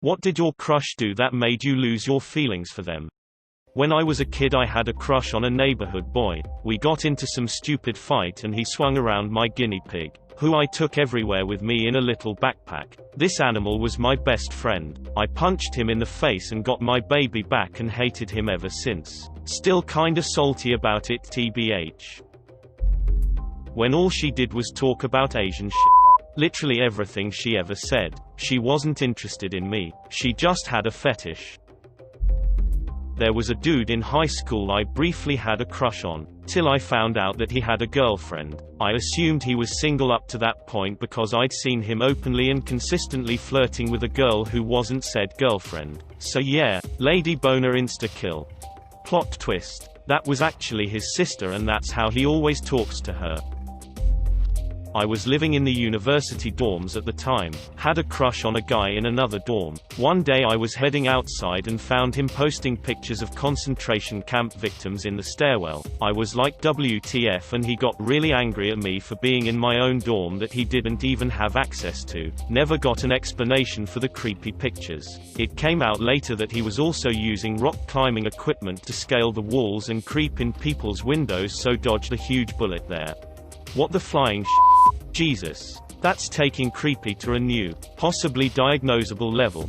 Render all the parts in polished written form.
What did your crush do that made you lose your feelings for them? When I was a kid I had a crush on a neighborhood boy. We got into some stupid fight and he swung around my guinea pig, who I took everywhere with me in a little backpack. This animal was my best friend. I punched him in the face and got my baby back and hated him ever since. Still kinda salty about it tbh. When all she did was talk about Asian shit. Literally everything she ever said. She wasn't interested in me. She just had a fetish. There was a dude in high school I briefly had a crush on, till I found out that he had a girlfriend. I assumed he was single up to that point because I'd seen him openly and consistently flirting with a girl who wasn't said girlfriend. So yeah, lady boner insta-kill. Plot twist. That was actually his sister and that's how he always talks to her. I was living in the university dorms at the time, had a crush on a guy in another dorm. One day I was heading outside and found him posting pictures of concentration camp victims in the stairwell. I was like WTF and he got really angry at me for being in my own dorm that he didn't even have access to. Never got an explanation for the creepy pictures. It came out later that he was also using rock climbing equipment to scale the walls and creep in people's windows so dodged a huge bullet there. What the flying Jesus. That's taking creepy to a new, possibly diagnosable level.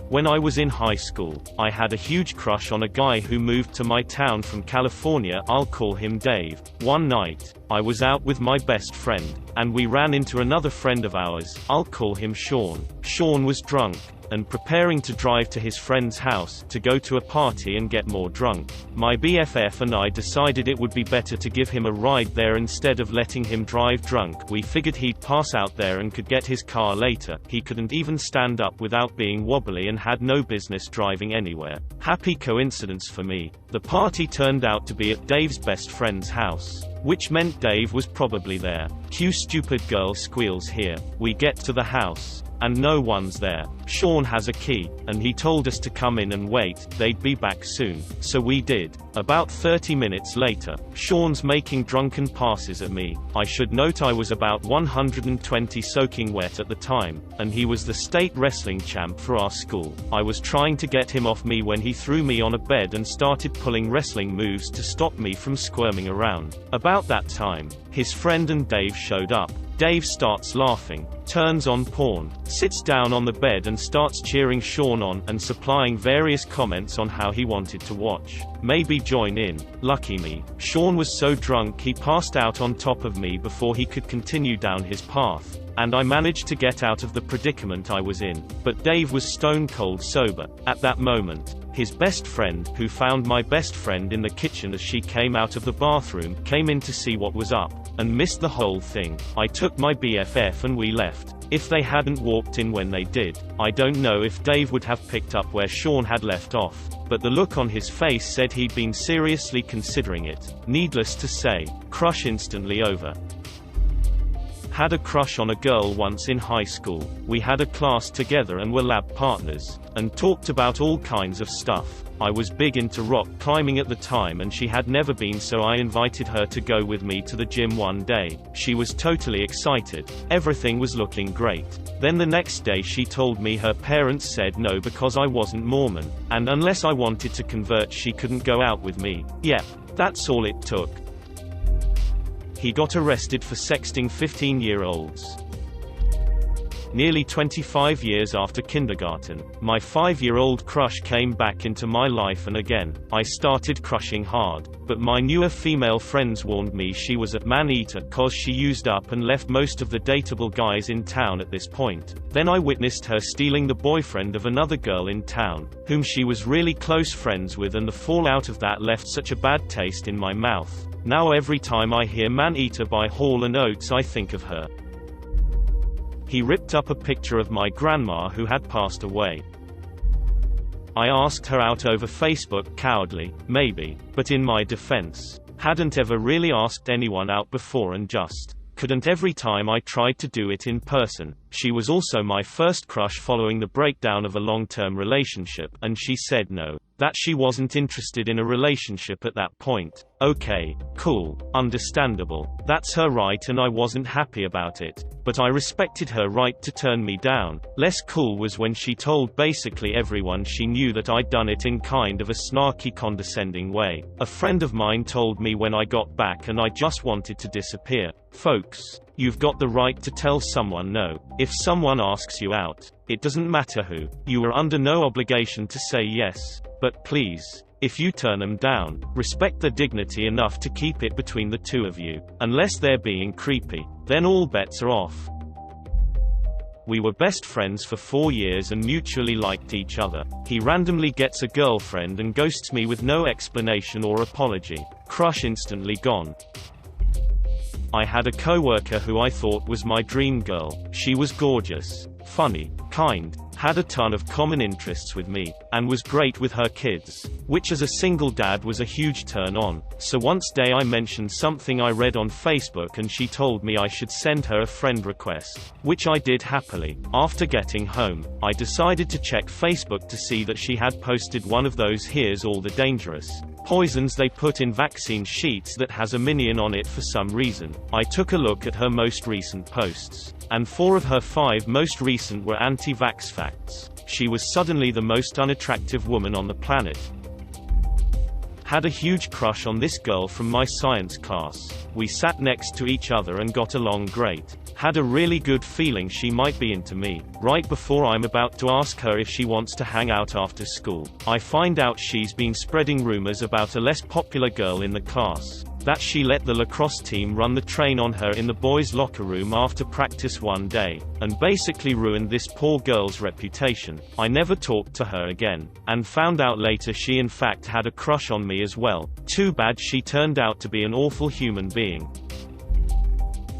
When I was in high school, I had a huge crush on a guy who moved to my town from California. I'll call him Dave. One night, I was out with my best friend, and we ran into another friend of ours. I'll call him Sean. Sean was drunk, and preparing to drive to his friend's house, to go to a party and get more drunk. My BFF and I decided it would be better to give him a ride there instead of letting him drive drunk. We figured he'd pass out there and could get his car later. He couldn't even stand up without being wobbly and had no business driving anywhere. Happy coincidence for me. The party turned out to be at Dave's best friend's house, which meant Dave was probably there. Cue stupid girl squeals here. We get to the house, and no one's there. Sean has a key, and he told us to come in and wait, they'd be back soon. So we did. About 30 minutes later, Sean's making drunken passes at me. I should note I was about 120 soaking wet at the time, and he was the state wrestling champ for our school. I was trying to get him off me when he threw me on a bed and started pulling wrestling moves to stop me from squirming around. About that time, his friend and Dave showed up. Dave starts laughing, turns on porn, sits down on the bed and starts cheering Sean on, and supplying various comments on how he wanted to watch. Maybe join in. Lucky me. Sean was so drunk he passed out on top of me before he could continue down his path, and I managed to get out of the predicament I was in. But Dave was stone cold sober. At that moment, his best friend, who found my best friend in the kitchen as she came out of the bathroom, came in to see what was up, and missed the whole thing. I took my BFF and we left. If they hadn't walked in when they did, I don't know if Dave would have picked up where Sean had left off, but the look on his face said he'd been seriously considering it. Needless to say, crush instantly over. Had a crush on a girl once in high school. We had a class together and were lab partners, and talked about all kinds of stuff. I was big into rock climbing at the time and she had never been, so I invited her to go with me to the gym one day. She was totally excited. Everything was looking great. Then the next day she told me her parents said no because I wasn't Mormon, and unless I wanted to convert she couldn't go out with me. Yep, that's all it took. He got arrested for sexting 15-year-olds. Nearly 25 years after kindergarten, my 5-year-old crush came back into my life, and again, I started crushing hard. But my newer female friends warned me she was a man-eater cause she used up and left most of the dateable guys in town at this point. Then I witnessed her stealing the boyfriend of another girl in town, whom she was really close friends with, and the fallout of that left such a bad taste in my mouth. Now every time I hear Man-Eater by Hall & Oates I think of her. He ripped up a picture of my grandma who had passed away. I asked her out over Facebook, cowardly, maybe, but in my defense, hadn't ever really asked anyone out before and just couldn't every time I tried to do it in person. She was also my first crush following the breakdown of a long-term relationship, and she said no. that she wasn't interested in a relationship at that point. Okay, cool, understandable. That's her right and I wasn't happy about it. But I respected her right to turn me down. Less cool was when she told basically everyone she knew that I'd done it in kind of a snarky condescending way. A friend of mine told me when I got back and I just wanted to disappear. Folks, you've got the right to tell someone no. If someone asks you out, it doesn't matter who, you are under no obligation to say yes. But please, if you turn them down, respect their dignity enough to keep it between the two of you. Unless they're being creepy, then all bets are off. We were best friends for 4 years and mutually liked each other. He randomly gets a girlfriend and ghosts me with no explanation or apology. Crush instantly gone. I had a coworker who I thought was my dream girl. She was gorgeous, funny, kind, had a ton of common interests with me, and was great with her kids, which as a single dad was a huge turn on. So once day I mentioned something I read on Facebook and she told me I should send her a friend request, which I did happily. After getting home, I decided to check Facebook to see that she had posted one of those "here's all the dangerous poisons they put in vaccine sheets" that has a minion on it for some reason. I took a look at her most recent posts, and 4 of her 5 most recent were anti-vax facts. She was suddenly the most unattractive woman on the planet. Had a huge crush on this girl from my science class. We sat next to each other and got along great. Had a really good feeling she might be into me. Right before I'm about to ask her if she wants to hang out after school, I find out she's been spreading rumors about a less popular girl in the class. That she let the lacrosse team run the train on her in the boys' locker room after practice one day, and basically ruined this poor girl's reputation. I never talked to her again, and found out later she in fact had a crush on me as well. Too bad she turned out to be an awful human being.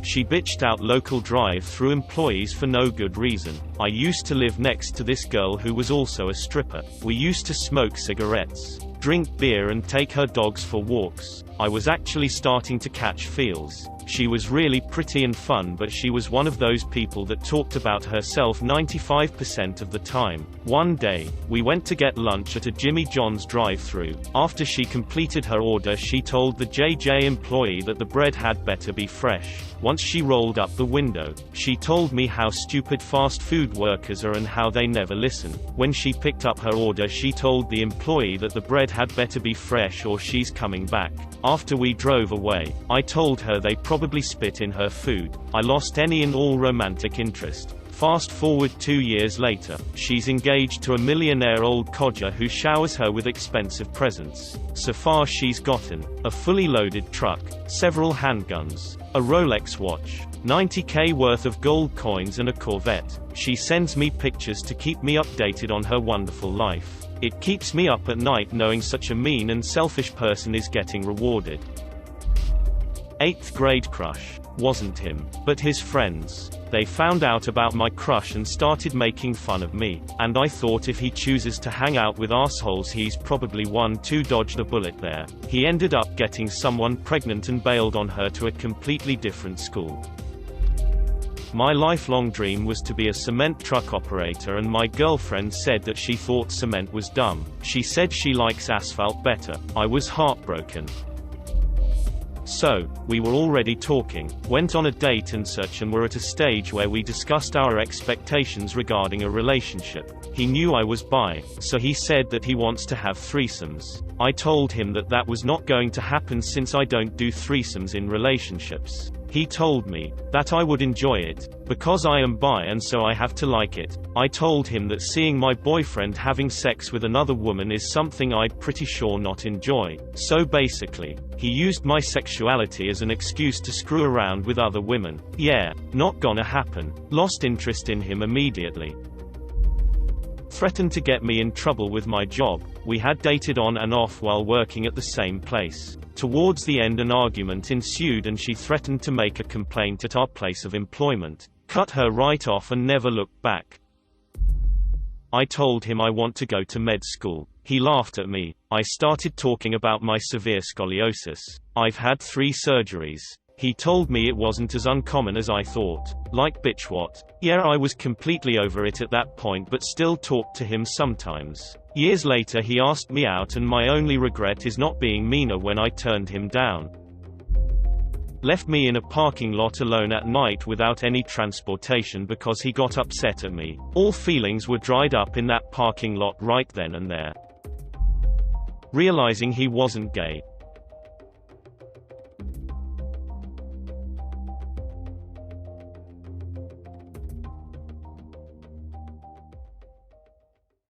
She bitched out local drive-through employees for no good reason. I used to live next to this girl who was also a stripper. We used to smoke cigarettes, drink beer and take her dogs for walks. I was actually starting to catch feels. She was really pretty and fun, but she was one of those people that talked about herself 95% of the time. One day, we went to get lunch at a Jimmy John's drive-thru. After she completed her order, she told the JJ employee that the bread had better be fresh. Once she rolled up the window, she told me how stupid fast food workers are and how they never listen. When she picked up her order, she told the employee that the bread had better be fresh or she's coming back. After we drove away, I told her they probably spit in her food. I lost any and all romantic interest. Fast forward 2 years later, she's engaged to a millionaire old codger who showers her with expensive presents. So far she's gotten a fully loaded truck, several handguns, a Rolex watch, $90K worth of gold coins and a Corvette. She sends me pictures to keep me updated on her wonderful life. It keeps me up at night knowing such a mean and selfish person is getting rewarded. 8th grade crush. Wasn't him, but his friends. They found out about my crush and started making fun of me, and I thought if he chooses to hang out with assholes he's probably one to dodge the bullet there. He ended up getting someone pregnant and bailed on her to a completely different school. My lifelong dream was to be a cement truck operator, and my girlfriend said that she thought cement was dumb. She said she likes asphalt better. I was heartbroken. So, we were already talking, went on a date and such, and were at a stage where we discussed our expectations regarding a relationship. He knew I was bi, so he said that he wants to have threesomes. I told him that that was not going to happen since I don't do threesomes in relationships. He told me that I would enjoy it, because I am bi and so I have to like it. I told him that seeing my boyfriend having sex with another woman is something I'd pretty sure not enjoy. So basically, he used my sexuality as an excuse to screw around with other women. Yeah, not gonna happen. Lost interest in him immediately. Threatened to get me in trouble with my job. We had dated on and off while working at the same place. Towards the end an argument ensued and she threatened to make a complaint at our place of employment. Cut her right off and never looked back. I told him I want to go to med school. He laughed at me. I started talking about my severe scoliosis. I've had 3 surgeries. He told me it wasn't as uncommon as I thought. Like bitch what? Yeah, I was completely over it at that point but still talked to him sometimes. Years later he asked me out and my only regret is not being meaner when I turned him down. Left me in a parking lot alone at night without any transportation because he got upset at me. All feelings were dried up in that parking lot right then and there. Realizing he wasn't gay.